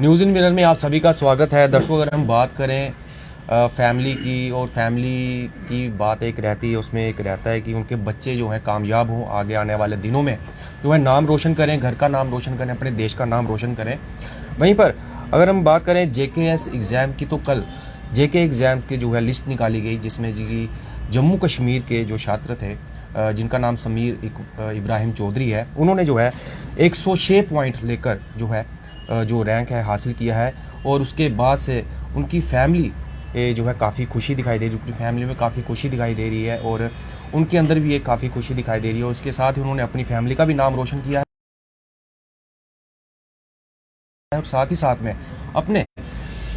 News इन mirror में आप सभी का स्वागत है। दर्शकों, अगर हम बात करें फैमिली की, और फैमिली की बात एक रहती है, उसमें एक रहता है कि उनके बच्चे जो हैं कामयाब हों, आगे आने वाले दिनों में जो है नाम रोशन करें, घर का नाम रोशन करें, अपने देश का नाम रोशन करें। वहीं पर अगर हम बात करें JKS एग्ज़ाम की, तो कल JK एग्ज़ाम की जो है लिस्ट निकाली गई, जिसमें जी जम्मू कश्मीर के जो छात्र थे जिनका नाम समीर इब्राहिम चौधरी है, उन्होंने जो है 106 पॉइंट लेकर जो है जो रैंक है हासिल किया है। और उसके बाद से उनकी फैमिली जो है काफ़ी खुशी दिखाई दे रही है, उनकी फैमिली में काफ़ी खुशी दिखाई दे रही है, और उनके अंदर भी एक काफ़ी खुशी दिखाई दे रही है। और उसके साथ ही उन्होंने अपनी फैमिली का भी नाम रोशन किया है, और साथ ही साथ में अपने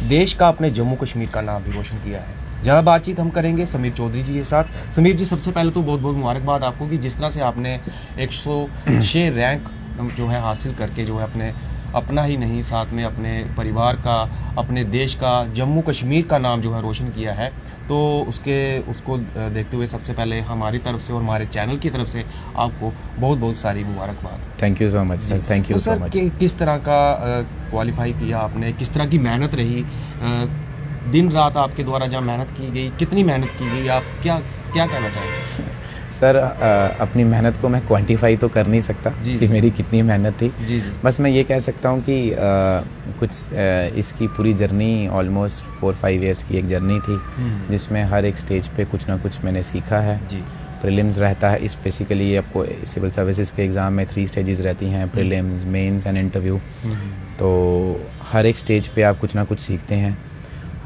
देश का, अपने जम्मू कश्मीर का नाम भी रोशन किया है। ज़्यादा बातचीत हम करेंगे समीर चौधरी जी के साथ। समीर जी, सबसे पहले तो बहुत बहुत मुबारकबाद आपको कि जिस तरह से आपने 106 रैंक जो है हासिल करके जो है अपना ही नहीं, साथ में अपने परिवार का, अपने देश का, जम्मू कश्मीर का नाम जो है रोशन किया है। तो उसको देखते हुए सबसे पहले हमारी तरफ से और हमारे चैनल की तरफ से आपको बहुत बहुत सारी मुबारकबाद। Thank you so much sir, thank you so much. किस तरह का क्वालिफाई किया आपने, किस तरह की मेहनत रही, दिन रात आपके द्वारा जहाँ मेहनत की गई, कितनी मेहनत की गई, आप क्या क्या कहना चाहेंगे? सर अपनी मेहनत को मैं क्वांटिफाई तो कर नहीं सकता कि मेरी कितनी मेहनत थी। जी जी। बस मैं ये कह सकता हूँ कि इसकी पूरी जर्नी ऑलमोस्ट 4-5 इयर्स की एक जर्नी थी, जिसमें हर एक स्टेज पे कुछ ना कुछ मैंने सीखा है। जी। प्रीलिम्स रहता है, इस बेसिकली आपको सिविल सर्विसेज के एग्ज़ाम में 3 स्टेजेस रहती हैं, प्रीलिम्स, मेंस एंड इंटरव्यू। तो हर एक स्टेज पे आप कुछ ना कुछ सीखते हैं।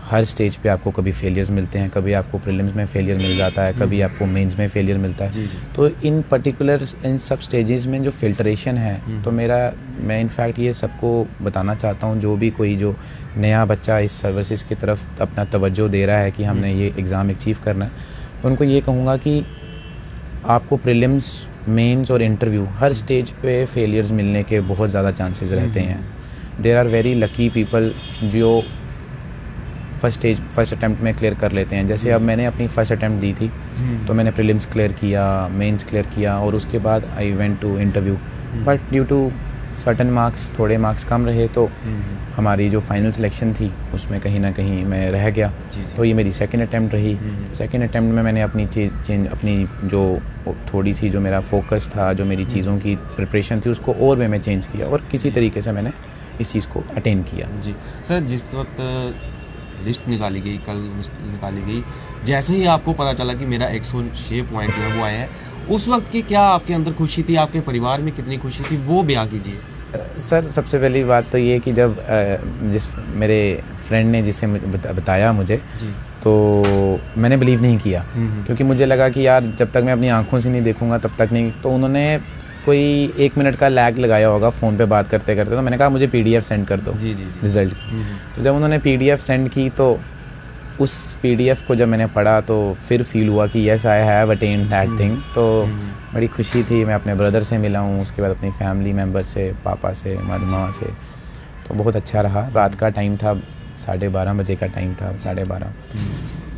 हर स्टेज पे आपको कभी फेलियर्स मिलते हैं, कभी आपको प्रीलिम्स में फेलियर मिल जाता है, कभी आपको मेंस में फेलियर मिलता है। जी जी। तो इन पर्टिकुलर इन सब स्टेजेस में जो फिल्ट्रेशन है, तो मैं इनफैक्ट ये सबको बताना चाहता हूँ, जो भी कोई जो नया बच्चा इस सर्विसेज की तरफ अपना तवज्जो दे रहा है कि हमने ये एग्ज़ाम अचीव करना है, उनको ये कहूँगा कि आपको प्रीलिम्स, मेंस और इंटरव्यू हर स्टेज पे फेलियर्स मिलने के बहुत ज़्यादा चांसेस रहते हैं। There are very lucky people जो फर्स्ट अटैम्प्ट में क्लियर कर लेते हैं। जैसे अब मैंने अपनी फर्स्ट अटैम्प्ट दी थी, तो मैंने प्रीलिम्स क्लियर किया, मेंस क्लियर किया, और उसके बाद I went to interview, but due to certain marks, थोड़े मार्क्स कम रहे, तो हमारी जो फाइनल सिलेक्शन थी उसमें कहीं ना कहीं मैं रह गया। तो ये मेरी सेकंड अटैम्प्ट रही। सेकंड अटैम्प्ट में मैंने अपनी अपनी जो थोड़ी सी जो मेरा फोकस था, जो मेरी चीज़ों की प्रिपरेशन थी, उसको और वे में चेंज किया, और किसी तरीके से मैंने इस चीज़ को अटेन किया। जी सर, जिस वक्त लिस्ट निकाली गई, कल लिस्ट निकाली गई, जैसे ही आपको पता चला कि मेरा 106 पॉइंट जो है वो आए हैं, उस वक्त की क्या आपके अंदर खुशी थी, आपके परिवार में कितनी खुशी थी, वो बयां कीजिए। सर सबसे पहली बात तो ये कि जब जिस मेरे फ्रेंड ने जिसे बताया मुझे, तो मैंने बिलीव नहीं किया, क्योंकि मुझे लगा कि यार जब तक मैं अपनी आंखों से नहीं देखूंगा तब तक नहीं। तो उन्होंने कोई 1 मिनट का लैग लगाया होगा फ़ोन पे बात करते करते, तो मैंने कहा मुझे PDF सेंड कर दो रिज़ल्ट। तो जब उन्होंने PDF सेंड की, तो उस PDF को जब मैंने पढ़ा, तो फिर फील हुआ कि yes I have attend that thing. तो बड़ी खुशी थी। मैं अपने ब्रदर से मिला हूँ, उसके बाद अपनी फैमिली मेम्बर से, पापा से, मामा से, तो बहुत अच्छा रहा। रात का टाइम था, 12:30 बजे का टाइम था, 12:30।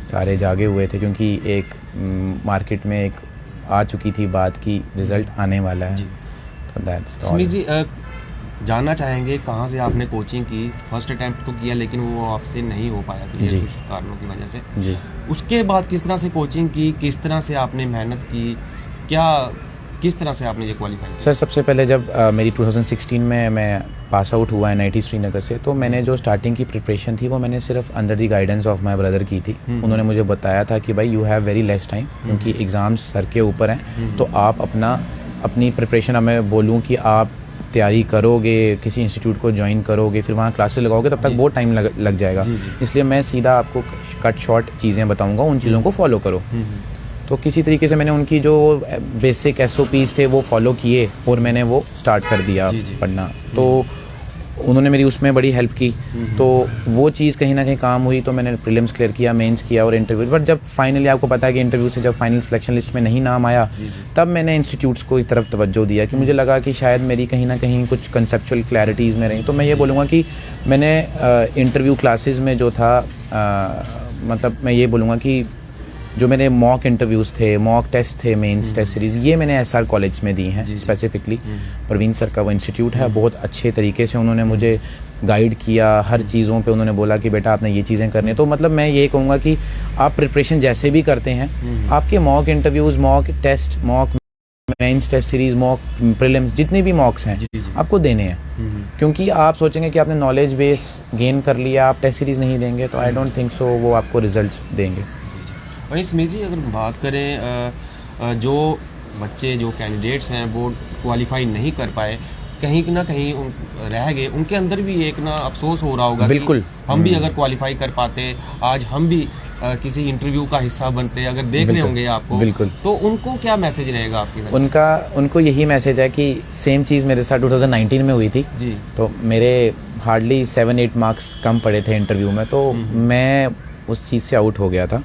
सारे जागे हुए थे, क्योंकि एक मार्केट में एक आ चुकी थी बात की रिज़ल्ट आने वाला है। तो दैट्स ऑल। समीर जी, जानना चाहेंगे कहाँ से आपने कोचिंग की? फर्स्ट अटैम्प्ट तो किया, लेकिन वो आपसे नहीं हो पाया कुछ कारणों की वजह से। जी। उसके बाद किस तरह से कोचिंग की, किस तरह से आपने मेहनत की, किस तरह से आपने ये क्वालिफाई किया? सर सबसे पहले जब मेरी 2016 में मैं पास आउट हुआ NIT श्रीनगर से, तो मैंने जो स्टार्टिंग की प्रिपरेशन थी वो मैंने सिर्फ under the guidance of my brother की थी। उन्होंने मुझे बताया था कि भाई you have very less time, क्योंकि एग्ज़ाम्स सर के ऊपर हैं, तो आप अपनी प्रिपरेशन, अब मैं बोलूँ कि आप तैयारी करोगे, किसी इंस्टीट्यूट को ज्वाइन करोगे, फिर वहाँ क्लासेस लगाओगे, तब तक बहुत टाइम लग जाएगा। इसलिए मैं सीधा आपको कट शॉर्ट चीज़ें बताऊँगा, उन चीज़ों को फॉलो करो। तो किसी तरीके से मैंने उनकी जो बेसिक SOPs थे वो फॉलो किए, और मैंने वो स्टार्ट कर दिया पढ़ना। तो उन्होंने मेरी उसमें बड़ी हेल्प की, तो वो चीज़ कहीं ना कहीं काम हुई। तो मैंने प्रीलिम्स क्लियर किया, मेंस किया और इंटरव्यू। बट जब फाइनली आपको पता है कि इंटरव्यू से जब फाइनल सिलेक्शन लिस्ट में नहीं नाम आया, तब मैंने इंस्टीट्यूट्स को इस तरफ तवज्जो दिया, कि मुझे लगा कि शायद मेरी कहीं ना कहीं कुछ कंसेप्चुअल क्लैरिटीज़ में रही। तो मैं ये बोलूँगा कि मैंने इंटरव्यू क्लासेस में जो था, मतलब मैं ये बोलूँगा कि जो मेरे मॉक इंटरव्यूज़ थे, मॉक टेस्ट थे, मेंस टेस्ट सीरीज़, ये मैंने SR कॉलेज में दी हैं स्पेसिफिकली। प्रवीण सर का वो इंस्टीट्यूट है, बहुत अच्छे तरीके से उन्होंने मुझे गाइड किया, हर चीज़ों पे उन्होंने बोला कि बेटा आपने ये चीज़ें करनी है। तो मतलब मैं ये कहूँगा कि आप प्रिपरेशन जैसे भी करते हैं, आपके mock interviews, mock test, mock mains test series, mock prelims, जितने भी मॉक्स हैं आपको देने हैं। क्योंकि आप सोचेंगे कि आपने नॉलेज बेस गेन कर लिया, आप टेस्ट सीरीज़ नहीं देंगे तो आई डोंट थिंक सो वो आपको रिजल्ट्स देंगे। वहीं समीर जी, अगर बात करें जो बच्चे, जो कैंडिडेट्स हैं वो क्वालिफाई नहीं कर पाए, कहीं ना कहीं रह गए, उनके अंदर भी एक ना अफसोस हो रहा होगा। बिल्कुल। कि हम भी अगर क्वालिफाई कर पाते, आज हम भी किसी इंटरव्यू का हिस्सा बनते, अगर देख रहे होंगे आपको, बिल्कुल, तो उनको क्या मैसेज रहेगा आपकी तरफ से? उनको यही मैसेज है कि सेम चीज़ मेरे साथ 2019 में हुई थी जी। तो मेरे हार्डली 7-8 मार्क्स कम पड़े थे इंटरव्यू में, तो मैं उस चीज़ से आउट हो गया था।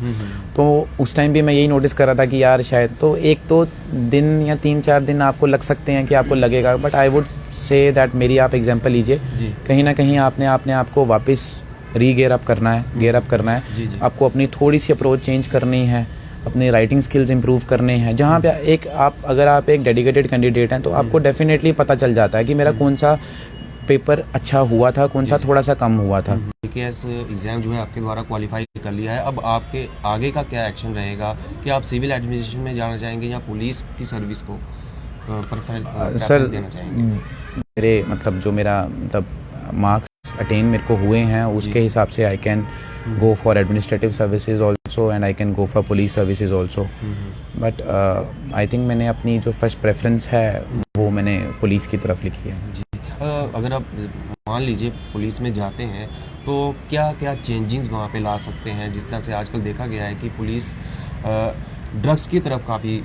तो उस टाइम भी मैं यही नोटिस कर रहा था कि यार शायद तो 1-2 दिन या 3-4 दिन आपको लग सकते हैं कि आपको लगेगा, but I would say that मेरी आप एग्जांपल लीजिए, कहीं ना कहीं आपने आपको वापस रीगेयर अप करना है, गेयर अप करना है। आपको अपनी थोड़ी सी अप्रोच चेंज करनी है, अपने राइटिंग स्किल्स इंप्रूव करने हैं। जहाँ पे अगर आप एक डेडिकेटेड कैंडिडेट हैं तो आपको डेफिनेटली पता चल जाता है कि मेरा कौन सा पेपर अच्छा हुआ था, कौन सा थोड़ा सा कम हुआ था। केस एग्ज़ाम जो है आपके द्वारा क्वालिफाई कर लिया है, अब आपके आगे का क्या एक्शन रहेगा? कि आप सिविल एडमिनिस्ट्रेशन में जाना चाहेंगे या पुलिस की सर्विस को प्रेफरेंस देना चाहेंगे? मेरे मतलब जो मेरा मार्क्स अटेन मेरे को हुए हैं उसके हिसाब से I can go for administrative services also and I can go for police services also, but I think मैंने अपनी जो फर्स्ट प्रेफरेंस है वो मैंने पुलिस की तरफ लिखी है। जी। अगर आप मान लीजिए पुलिस में जाते हैं तो क्या क्या चेंजिंग्स वहाँ पे ला सकते हैं? जिस तरह से आजकल देखा गया है कि पुलिस ड्रग्स की तरफ काफ़ी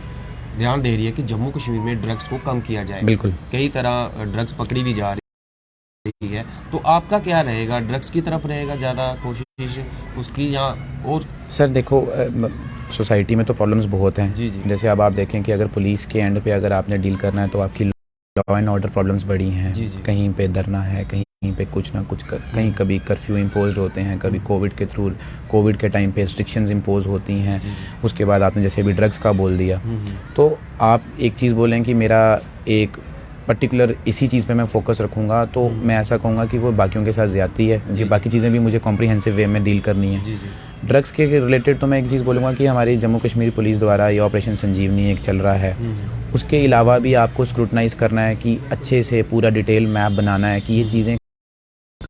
ध्यान दे रही है कि जम्मू कश्मीर में ड्रग्स को कम किया जाए। बिल्कुल। कई तरह ड्रग्स पकड़ी भी जा रही है, तो आपका क्या रहेगा? ड्रग्स की तरफ रहेगा ज़्यादा कोशिश उसकी, या और? सर देखो, सोसाइटी में तो प्रॉब्लम्स बहुत हैं। जी। जैसे अब आप देखें कि अगर पुलिस के एंड पे अगर आपने डील करना है तो आपकी लॉ एंड ऑर्डर प्रॉब्लम्स बड़ी हैं। जी। कहीं पे धरना है, कहीं पे कुछ ना कुछ कहीं कभी कर्फ्यू इम्पोज होते हैं, कभी कोविड के टाइम पे रिस्ट्रिक्शंस इम्पोज होती हैं। उसके बाद आपने जैसे अभी ड्रग्स का बोल दिया, तो आप एक चीज़ बोलें कि मेरा एक पर्टिकुलर इसी चीज़ पे मैं फोकस रखूँगा, तो मैं ऐसा कहूँगा कि वो बाकियों के साथ ज़्यादती है, क्योंकि बाकी चीज़ें भी मुझे कॉम्प्रिहेंसिव वे में डील करनी है। ड्रग्स के रिलेटेड तो मैं एक चीज़ बोलूँगा कि हमारी जम्मू कश्मीर पुलिस द्वारा ये ऑपरेशन संजीवनी एक चल रहा है, उसके अलावा भी आपको स्क्रूटनाइज़ करना है कि अच्छे से पूरा डिटेल मैप बनाना है कि ये चीज़ें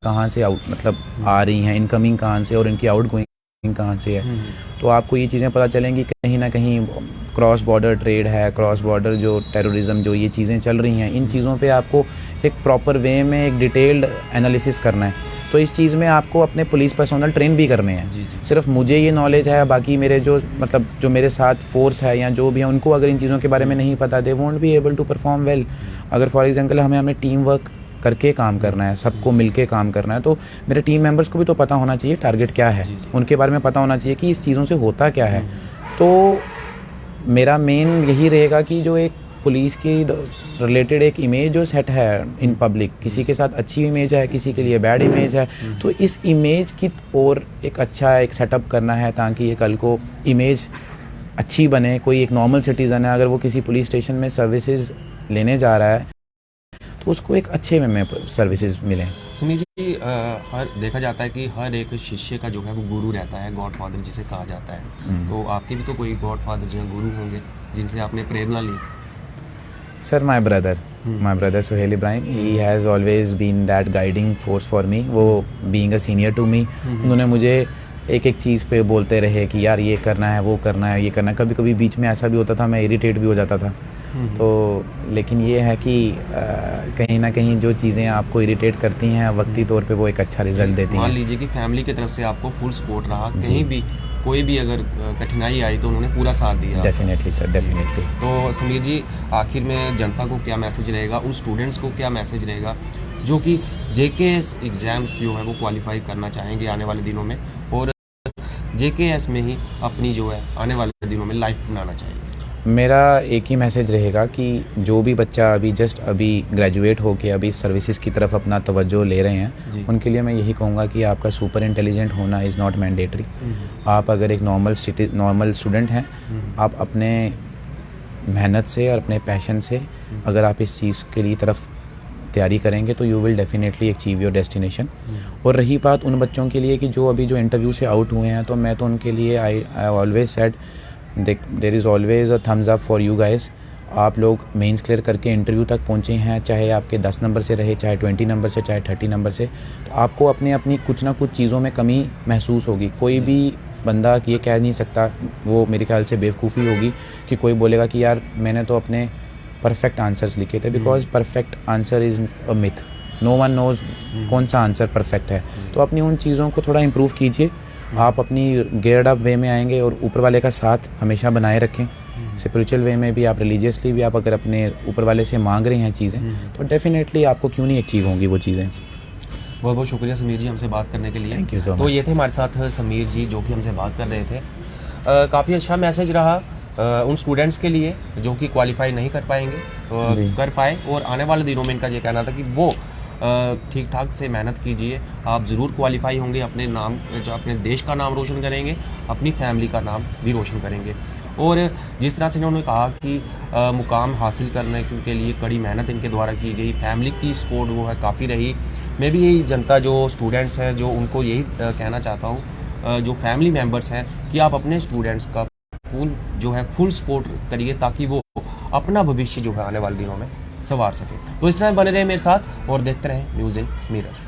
कहाँ से आ रही हैं, इनकमिंग कहाँ से और इनकी आउटगोइंग कहाँ से है। तो आपको ये चीज़ें पता चलेंगी कहीं ना कहीं क्रॉस बॉर्डर ट्रेड है, क्रॉस बॉर्डर जो टेररिज्म, जो ये चीज़ें चल रही हैं, इन चीज़ों पे आपको एक प्रॉपर वे में एक डिटेल्ड एनालिसिस करना है। तो इस चीज़ में आपको अपने पुलिस पर्सोनल ट्रेन भी करने हैं। सिर्फ मुझे ये नॉलेज है, बाकी मेरे जो मेरे साथ फोर्स है या जो भी है, उनको अगर इन चीज़ों के बारे में नहीं पता, they won't be able to perform well. अगर फॉर एग्जांपल हमें टीम वर्क करके काम करना है, सबको मिलके काम करना है, तो मेरे टीम मेंबर्स को भी तो पता होना चाहिए टारगेट क्या है, उनके बारे में पता होना चाहिए कि इस चीज़ों से होता क्या है। तो मेरा मेन यही रहेगा कि जो एक पुलिस की रिलेटेड एक इमेज जो सेट है इन पब्लिक, किसी के साथ अच्छी इमेज है, किसी के लिए बैड इमेज है, तो इस इमेज की और एक अच्छा एक सेटअप करना है ताकि ये कल को इमेज अच्छी बने। कोई एक नॉर्मल सिटीज़न है, अगर वो किसी पुलिस स्टेशन में सर्विसेज लेने जा रहा है तो उसको एक अच्छे में सर्विसेज मिलें। सुमीर जी, हर देखा जाता है कि हर एक शिष्य का जो है वो गुरु रहता है, गॉड फादर जिसे कहा जाता है। तो आपके भी तो कोई गॉड फादर जो है, गुरु होंगे जिनसे आपने प्रेरणा ली? Sir my brother Suhail Ibrahim, he has always been that guiding force for me. वो being a senior to me, उन्होंने मुझे एक चीज़ पे बोलते रहे कि यार ये करना है, वो करना है, ये करना है। कभी कभी बीच में ऐसा भी होता था मैं इरिटेट भी हो जाता था। तो लेकिन ये है कि कहीं ना कहीं जो चीज़ें आपको इरिटेट करती हैं वक्ती तौर पे वो एक अच्छा रिजल्ट देती हैं। मान लीजिए कि फैमिली की तरफ से आपको फुल सपोर्ट रहा, कहीं भी कोई भी अगर कठिनाई आई तो उन्होंने पूरा साथ दिया। Definitely sir, definitely. तो समीर जी, आखिर में जनता को क्या मैसेज रहेगा, उन स्टूडेंट्स को क्या मैसेज रहेगा जो कि JKS एग्ज़ाम्स जो है वो क्वालिफाई करना चाहेंगे आने वाले दिनों में, और JKS में ही अपनी जो है आने वाले दिनों में लाइफ बनाना चाहेंगे? मेरा एक ही मैसेज रहेगा कि जो भी बच्चा अभी ग्रेजुएट होके अभी सर्विसेज की तरफ अपना तवज्जो ले रहे हैं, उनके लिए मैं यही कहूँगा कि आपका सुपर इंटेलिजेंट होना इज़ नॉट मैंडेटरी। आप अगर एक नॉर्मल स्टूडेंट हैं, आप अपने मेहनत से और अपने पैशन से अगर आप इस चीज़ के लिए तरफ तैयारी करेंगे तो you will definitely achieve your destination. और रही बात उन बच्चों के लिए कि जो अभी जो इंटरव्यू से आउट हुए हैं, तो मैं तो उनके लिए I always said there is always a thumbs up for you guys. आप लोग मेंस क्लियर करके इंटरव्यू तक पहुँचे हैं, चाहे आपके 10 नंबर से रहे, चाहे 20 नंबर से, चाहे 30 नंबर से, तो आपको अपनी कुछ ना कुछ चीज़ों में कमी महसूस होगी। कोई भी बंदा ये कह नहीं सकता, वो मेरे ख्याल से बेवकूफ़ी होगी कि कोई बोलेगा कि यार मैंने तो अपने परफेक्ट आंसर्स लिखे थे, because perfect answer is a myth. No one knows कौन सा आंसर परफेक्ट है। तो अपनी उन चीज़ों को थोड़ा इम्प्रूव कीजिए, आप अपनी गेयर्ड अप वे में आएंगे और ऊपर वाले का साथ हमेशा बनाए रखें। स्पिरिचुअल वे में भी, आप रिलीजियसली भी, आप अगर अपने ऊपर वाले से मांग रहे हैं चीज़ें, तो डेफिनेटली आपको क्यों नहीं अचीव होंगी वो चीज़ें। बहुत बहुत शुक्रिया समीर जी हमसे बात करने के लिए। Thank you so तो much. ये थे हमारे साथ समीर जी जो कि हमसे बात कर रहे थे। काफ़ी अच्छा मैसेज रहा उन स्टूडेंट्स के लिए जो कि क्वालिफाई नहीं कर पाएंगे, कर पाए, और आने वाले दिनों में इनका ये कहना था कि वो ठीक ठाक से मेहनत कीजिए, आप ज़रूर क्वालिफाई होंगे, अपने नाम, जो अपने देश का नाम रोशन करेंगे, अपनी फैमिली का नाम भी रोशन करेंगे। और जिस तरह से इन्होंने कहा कि मुकाम हासिल करने के लिए कड़ी मेहनत इनके द्वारा की गई, फैमिली की सपोर्ट वो है काफ़ी रही। मैं भी यही जनता, जो स्टूडेंट्स हैं, जो उनको यही कहना चाहता हूँ, जो फैमिली मेम्बर्स हैं, कि आप अपने स्टूडेंट्स का फुल सपोर्ट करिए ताकि वो अपना भविष्य जो है आने वाले दिनों में संवार सके। तो इस तरह बने रहे मेरे साथ और देखते रहें न्यूज़ इन मिरर।